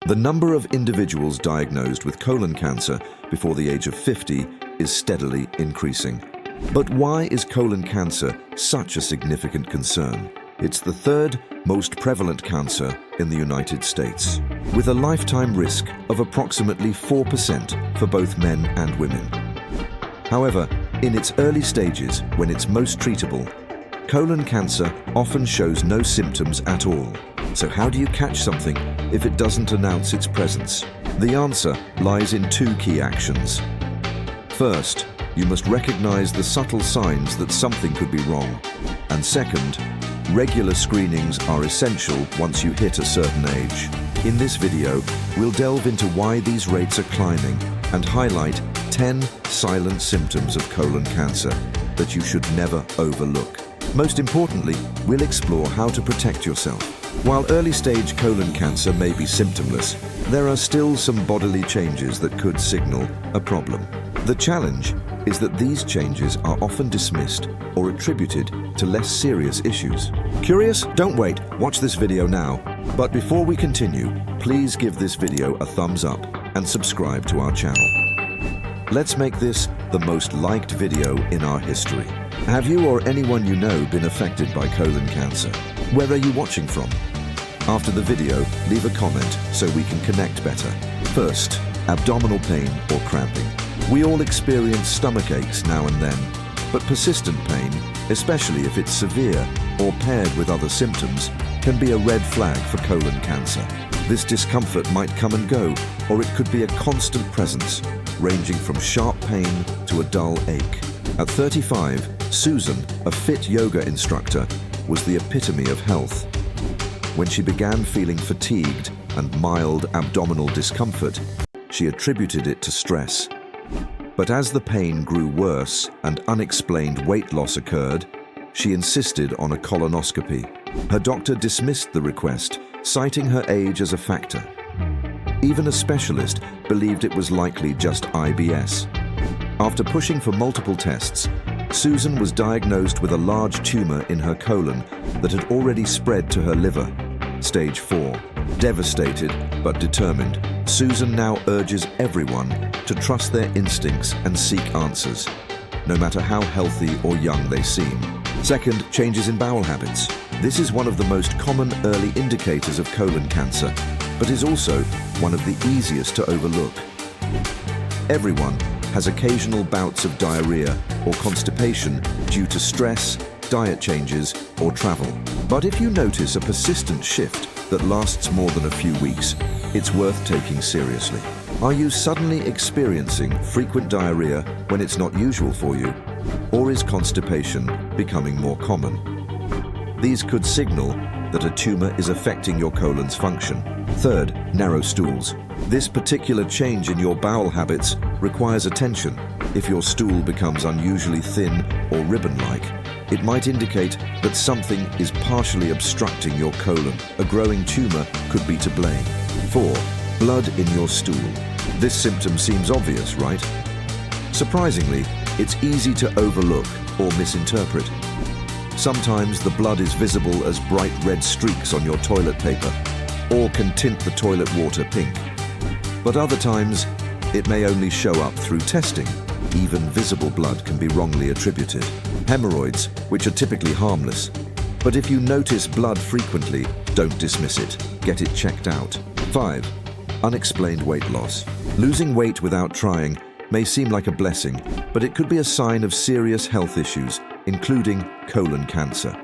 The number of individuals diagnosed with colon cancer before the age of 50 is steadily increasing. But why is colon cancer such a significant concern? It's the third most prevalent cancer in the United States, with a lifetime risk of approximately 4% for both men and women. However, in its early stages, when it's most treatable, colon cancer often shows no symptoms at all. So how do you catch something if it doesn't announce its presence? The answer lies in two key actions. First, you must recognize the subtle signs that something could be wrong. And second, regular screenings are essential once you hit a certain age. In this video, we'll delve into why these rates are climbing and highlight 10 silent symptoms of colon cancer that you should never overlook. Most importantly, we'll explore how to protect yourself. While early-stage colon cancer may be symptomless, there are still some bodily changes that could signal a problem. The challenge is that these changes are often dismissed or attributed to less serious issues. Curious? Don't wait. Watch this video now. But before we continue, please give this video a thumbs up and subscribe to our channel. Let's make this the most liked video in our history. Have you or anyone you know been affected by colon cancer? Where are you watching from? After the video, leave a comment so we can connect better. First, abdominal pain or cramping. We all experience stomach aches now and then, but persistent pain, especially if it's severe or paired with other symptoms, can be a red flag for colon cancer. This discomfort might come and go, or it could be a constant presence, ranging from sharp pain to a dull ache. At 35, Susan, a fit yoga instructor, was the epitome of health. When she began feeling fatigued and mild abdominal discomfort, she attributed it to stress. But as the pain grew worse and unexplained weight loss occurred, she insisted on a colonoscopy. Her doctor dismissed the request, citing her age as a factor. Even a specialist believed it was likely just IBS. After pushing for multiple tests, Susan was diagnosed with a large tumor in her colon that had already spread to her liver, stage 4. Devastated but determined, Susan now urges everyone to trust their instincts and seek answers, no matter how healthy or young they seem. Second, changes in bowel habits. This is one of the most common early indicators of colon cancer, but is also one of the easiest to overlook. Everyone has occasional bouts of diarrhea or constipation due to stress, diet changes, or travel. But if you notice a persistent shift that lasts more than a few weeks, it's worth taking seriously. Are you suddenly experiencing frequent diarrhea when it's not usual for you? Or is constipation becoming more common? These could signal that a tumor is affecting your colon's function. Third, narrow stools. This particular change in your bowel habits requires attention. If your stool becomes unusually thin or ribbon-like, it might indicate that something is partially obstructing your colon. A growing tumor could be to blame. 4. Blood in your stool. This symptom seems obvious, right? Surprisingly, it's easy to overlook or misinterpret. Sometimes the blood is visible as bright red streaks on your toilet paper, or can tint the toilet water pink. But other times, it may only show up through testing. Even visible blood can be wrongly attributed. Hemorrhoids, which are typically harmless. But if you notice blood frequently, don't dismiss it. Get it checked out. 5. Unexplained weight loss. Losing weight without trying may seem like a blessing, but it could be a sign of serious health issues, including colon cancer.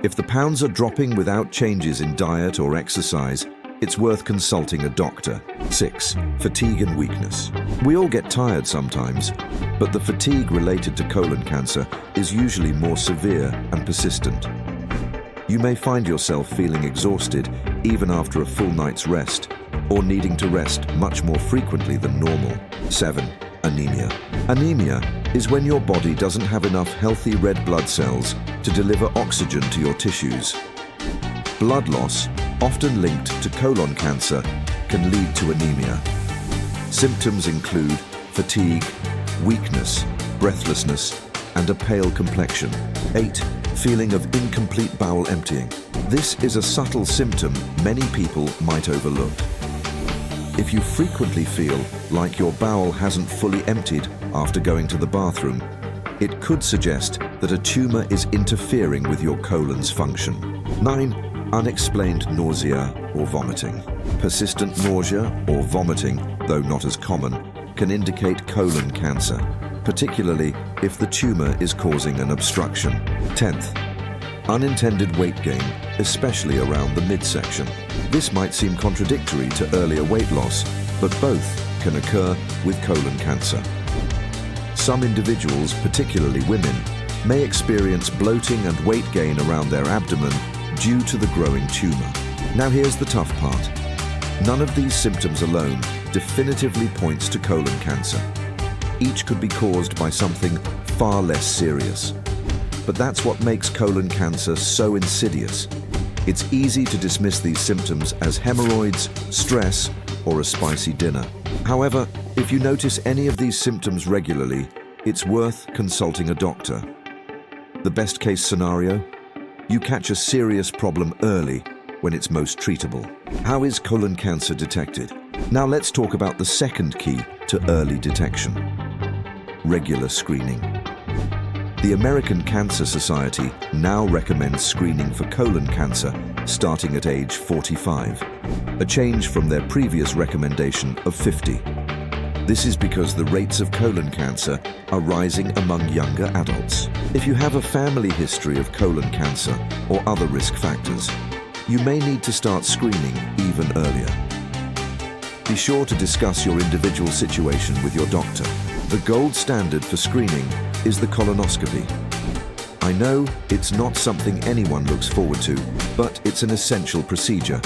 If the pounds are dropping without changes in diet or exercise, it's worth consulting a doctor. 6. Fatigue and weakness. We all get tired sometimes, but the fatigue related to colon cancer is usually more severe and persistent. You may find yourself feeling exhausted even after a full night's rest, or needing to rest much more frequently than normal. 7. Anemia. Anemia is when your body doesn't have enough healthy red blood cells to deliver oxygen to your tissues. Blood loss, often linked to colon cancer, can lead to anemia. Symptoms include fatigue, weakness, breathlessness, and a pale complexion. 8. Feeling of incomplete bowel emptying. This is a subtle symptom many people might overlook. If you frequently feel like your bowel hasn't fully emptied after going to the bathroom, it could suggest that a tumor is interfering with your colon's function. 9. Unexplained nausea or vomiting. Persistent nausea or vomiting, though not as common, can indicate colon cancer, particularly if the tumor is causing an obstruction. 10th. Unintended weight gain, especially around the midsection. This might seem contradictory to earlier weight loss, but both can occur with colon cancer. Some individuals, particularly women, may experience bloating and weight gain around their abdomen due to the growing tumor. Now here's the tough part. None of these symptoms alone definitively points to colon cancer. Each could be caused by something far less serious. But that's what makes colon cancer so insidious. It's easy to dismiss these symptoms as hemorrhoids, stress, or a spicy dinner. However, if you notice any of these symptoms regularly, it's worth consulting a doctor. The best case scenario? You catch a serious problem early when it's most treatable. How is colon cancer detected? Now let's talk about the second key to early detection: regular screening. The American Cancer Society now recommends screening for colon cancer starting at age 45, a change from their previous recommendation of 50. This is because the rates of colon cancer are rising among younger adults. If you have a family history of colon cancer or other risk factors, you may need to start screening even earlier. Be sure to discuss your individual situation with your doctor. The gold standard for screening is the colonoscopy. I know it's not something anyone looks forward to, but it's an essential procedure.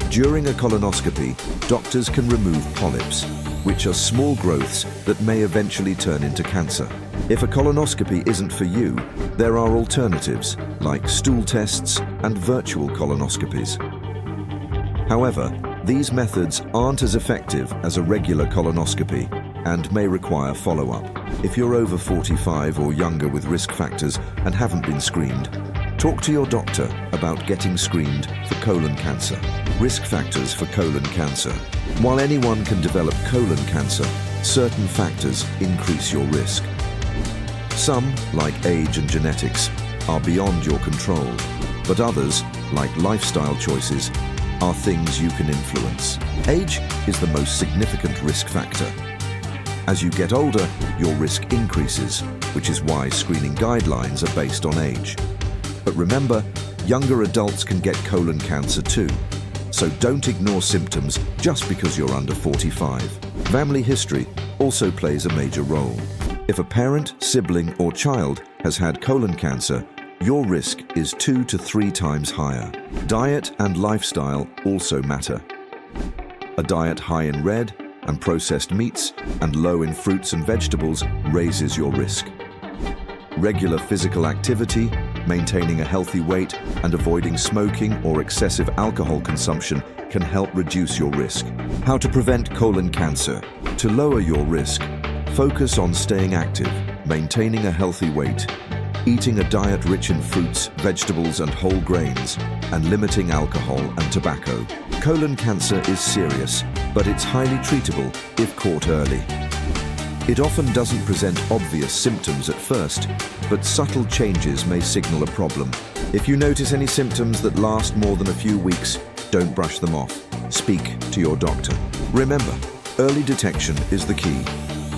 During a colonoscopy, doctors can remove polyps, which are small growths that may eventually turn into cancer. If a colonoscopy isn't for you, there are alternatives like stool tests and virtual colonoscopies. However, these methods aren't as effective as a regular colonoscopy and may require follow-up. If you're over 45 or younger with risk factors and haven't been screened, talk to your doctor about getting screened for colon cancer. Risk factors for colon cancer. While anyone can develop colon cancer, certain factors increase your risk. Some, like age and genetics, are beyond your control, but others, like lifestyle choices, are things you can influence. Age is the most significant risk factor. As you get older, your risk increases, which is why screening guidelines are based on age. But remember, younger adults can get colon cancer too, so don't ignore symptoms just because you're under 45. Family history also plays a major role. If a parent, sibling, or child has had colon cancer, your risk is 2 to 3 times higher. Diet and lifestyle also matter. A diet high in red and processed meats and low in fruits and vegetables raises your risk. Regular physical activity, maintaining a healthy weight, and avoiding smoking or excessive alcohol consumption can help reduce your risk. How to prevent colon cancer? To lower your risk, focus on staying active, maintaining a healthy weight, eating a diet rich in fruits, vegetables, and whole grains, and limiting alcohol and tobacco. Colon cancer is serious, but it's highly treatable if caught early. It often doesn't present obvious symptoms at first, but subtle changes may signal a problem. If you notice any symptoms that last more than a few weeks, don't brush them off. Speak to your doctor. Remember, early detection is the key.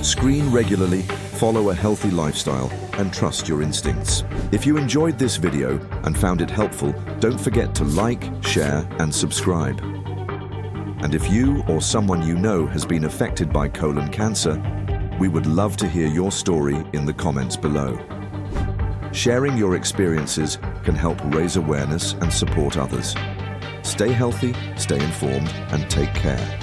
Screen regularly, follow a healthy lifestyle, and trust your instincts. If you enjoyed this video and found it helpful, don't forget to like, share, and subscribe. And if you or someone you know has been affected by colon cancer, we would love to hear your story in the comments below. Sharing your experiences can help raise awareness and support others. Stay healthy, stay informed, and take care.